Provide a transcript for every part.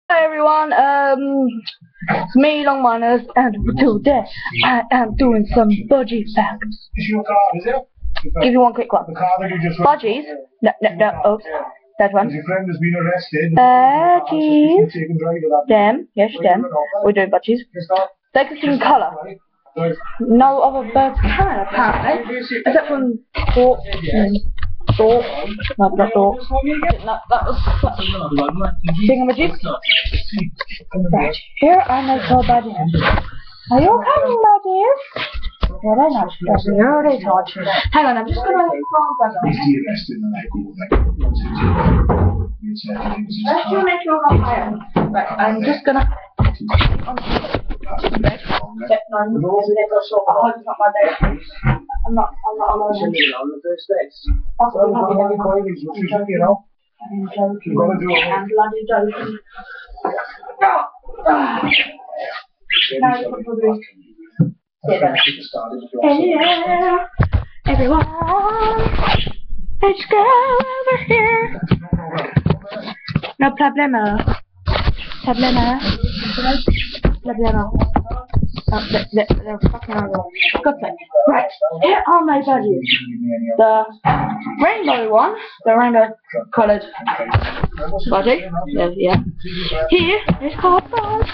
Hi everyone, it's me, Long Miners, and today I am doing some Budgie facts. Give you one quick one. Budgies, no, oops, that one. Budgies, them, yes, them, we're doing Budgies. They can see in colour. No other birds can, apparently, except from Stork. No, not Stork. No, that was Thingamajig. Right, here are my two buddies. Are you coming, buddies? Yeah, they're not stressing. You're already taught. Hang on, I'm just going to let you fall back. Let's do make you on fire. Right, I'm just going to... I'm not alone. On the first days. I'm bloody joking. Hello, everyone. Let's go over here. No problemo. Oh, they're fucking over. God's sake. Right, here are my buddies. The rainbow one, the rainbow coloured budgie. Yeah. Here is called Buzz.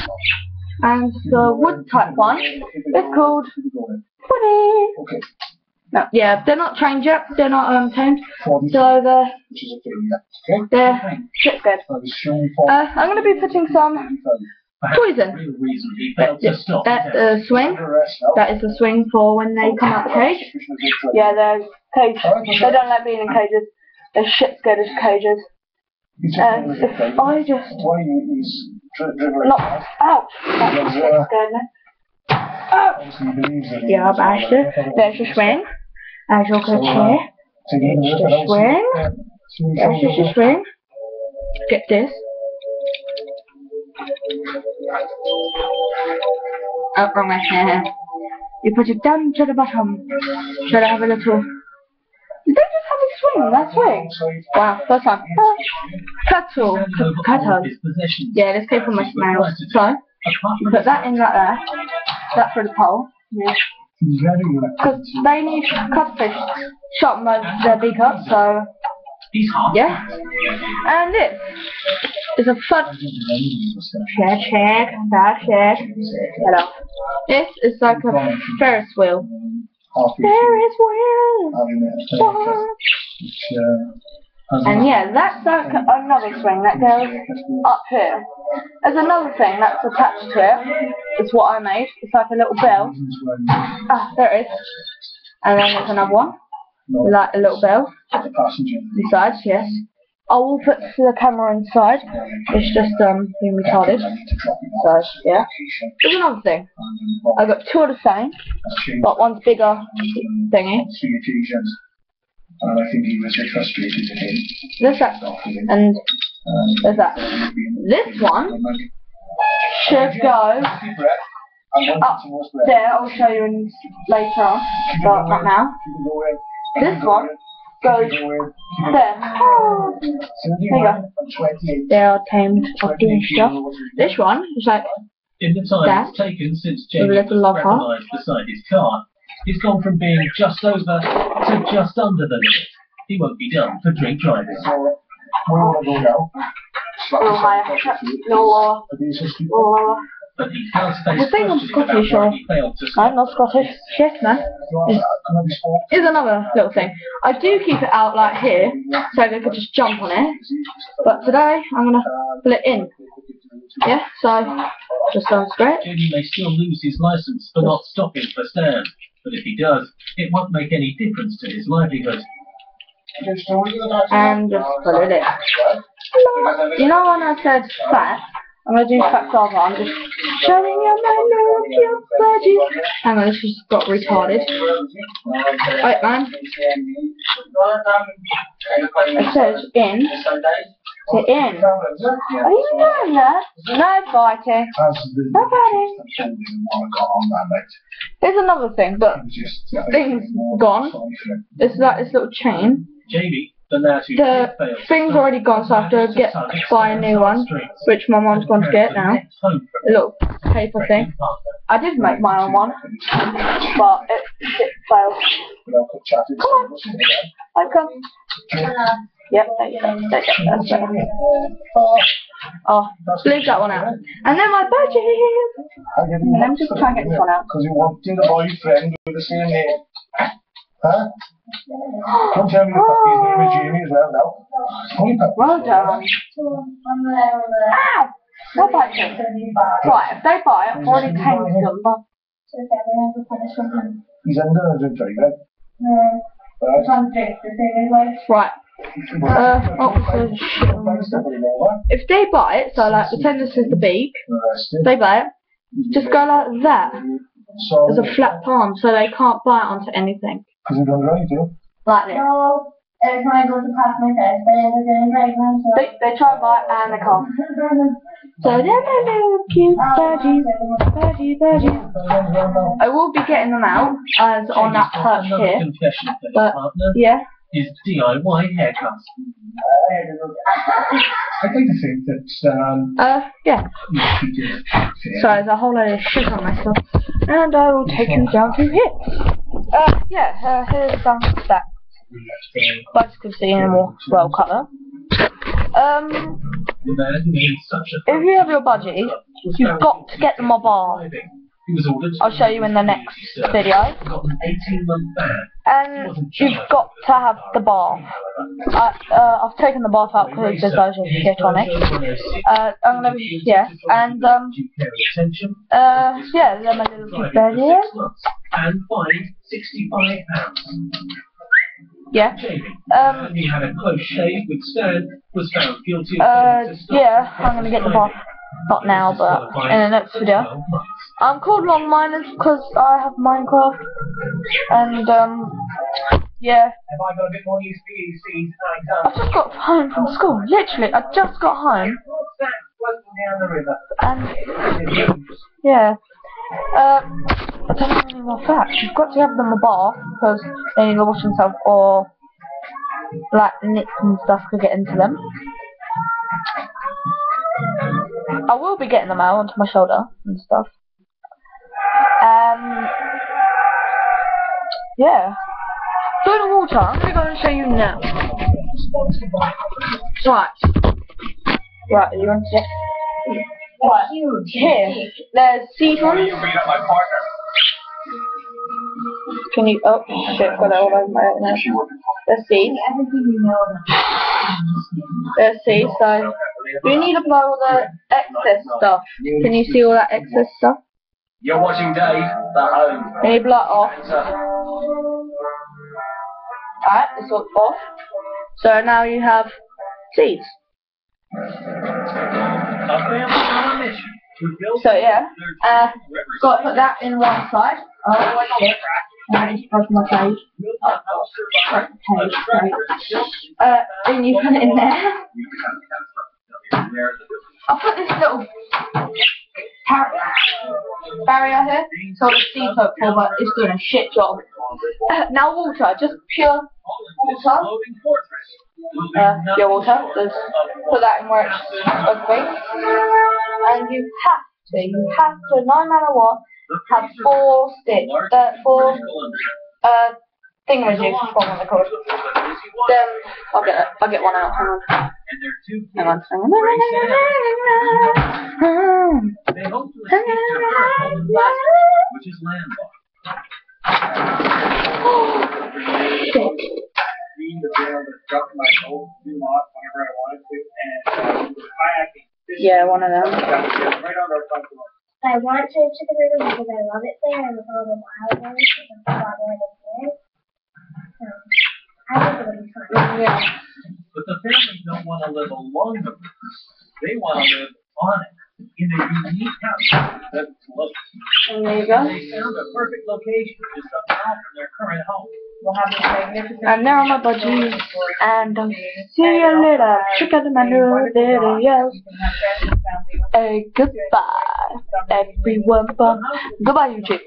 And the wood type one is called Woody. No, yeah, they're not trained yet, they're not tamed. So they're shit scared. I'm going to be putting some poison. That's a swing. That is the swing for when they come out the cage. Yeah, they're cage. They don't like being in cages. They're shit scared of cages. If I just knock out that shit scaredness. Oh! Yeah, I bashed it. There's your swing. As you can see. It's the swing. There's just a swing. Get this. Oh, wrong way. You put it down to the bottom. Should I have a little... Did they just have a swing? That swing? Wow, first time. Cuttle. Yeah, this came from my snail. So, you put that in like that. That's for the pole. Yeah. Because they need cuttlefish sharpen their beak up, so... Yeah. And this is a fun check. Hello. This is like a Ferris wheel. Ferris wheel. And yeah, that's like another swing that goes up here. There's another thing that's attached to it. It's what I made. It's like a little bell. Ah, there it is. And then there's another one. Like a little bell. Inside, yes. I will put the camera inside. It's just being retarded. So yeah. There's another thing. I've got two of the same, but one's bigger thingy. And I think he was frustrated at him. There's that, and there's that. This one should go up there. I'll show you later on, but not now. This one goes there. Oh, there you go. They are tamed of doing stuff. This one is like that, with a little log heart. Beside his car, he's gone from being just over to just under the limit. He won't be done for drink driving. But he has faced questions about why he failed to stop. I'm not Scottish. Shit, man. Here's another little thing. I do keep it out like here, so they could just jump on it. But today, I'm going to put it in. Yeah, so, just going straight. Jamie may still lose his license for not stopping for stand. But if he does, it won't make any difference to his livelihood. And just put it in. You know when I said facts? I'm going to do facts over. I'm just showing you my little cute budgie. Hang on, this just got retarded. Wait, man. It says in. Say in. Are you doing that? No fighting. No fighting. Here's another thing, but thing's gone. It's like this little chain. Jamie the thing's already gone, so I have to buy a new one, which my mom's going to get now. A little paper thing. I did make my own one, but it failed. Come on, okay. Yep, there you go. That's better. Oh, leave that one out. And then my budgie. Let me just try and get this one out. Because you wanted a boyfriend with the same name. Huh? Don't tell me your puppy's name is Jamie as well now. Well done. Ow! No biting. Right, if they bite, I've already tamed them. He's under a drink, right? Right. If they bite, so like pretend this is the beak, they bite, just go like that. There's a flat palm, so they can't bite onto anything. Because you don't right, do you? Like this. Every time I go to pass my test, they try to bite and they can't. So they're my little cute budgies. I will be getting them out as on that perch here. But yeah. Is DIY haircuts. I like to think that yeah. So there's a whole load of shit on myself, and I will take you down to here. Yeah. Here's some facts. But you can see in a more well colour. If you have your budgie, you've got to get them a bar. I'll show you in the next video. And you've got to have the bath. I've taken the bath out because there's loads of shit on it. I'm gonna, yeah, and yeah, they're my little cute budgie. And fined £65. Yeah. He had a close shave with Stan, was found guilty yeah, I'm gonna get the bath. Not now, but in the next video. I'm called Long Miners because I have Minecraft, and yeah. I just got home from school. Literally, I just got home. And yeah. I don't have any more facts. You've got to have them a bath because they need to wash themselves, or like nicks and stuff could get into them. I will be getting them out onto my shoulder and stuff. Yeah. Go to water. I'm gonna go and show you now. Right. Right, you want to get? Right. Here. There's seed ones. Can you? Oh shit! Got it all over my head now. There's seeds. There's seeds. So you need to blow all the excess stuff. Can you see all that excess stuff? You're watching Dave at home. Can you blow it off? Alright, this one's off. So now you have seeds. So yeah, got to put that in one side. Oh shit. I just broke my page. And you put it in there. I'll put this little barrier here, so the seeds hope for, but it's doing a shit job. Now water, just pure water. Pure water, just put that in where it's supposed to be. And you have to, no matter what, have 4 sticks, 4 thingamajigs, what am I called? Then I'll get one out. Hang on. Hang on. Which is landlocked. Shit. Yeah, one of them. I want to the river because I love it there and with all the wildlife and the water I think it would be fun. Yeah. But the families don't want to live along the river. They want to live on it in a unique house that's close. And there you go. They found a perfect location just a mile from their current home. And there are my budgies. And see you later. Check out my new videos. Hey, goodbye, everyone. Goodbye, YouTube.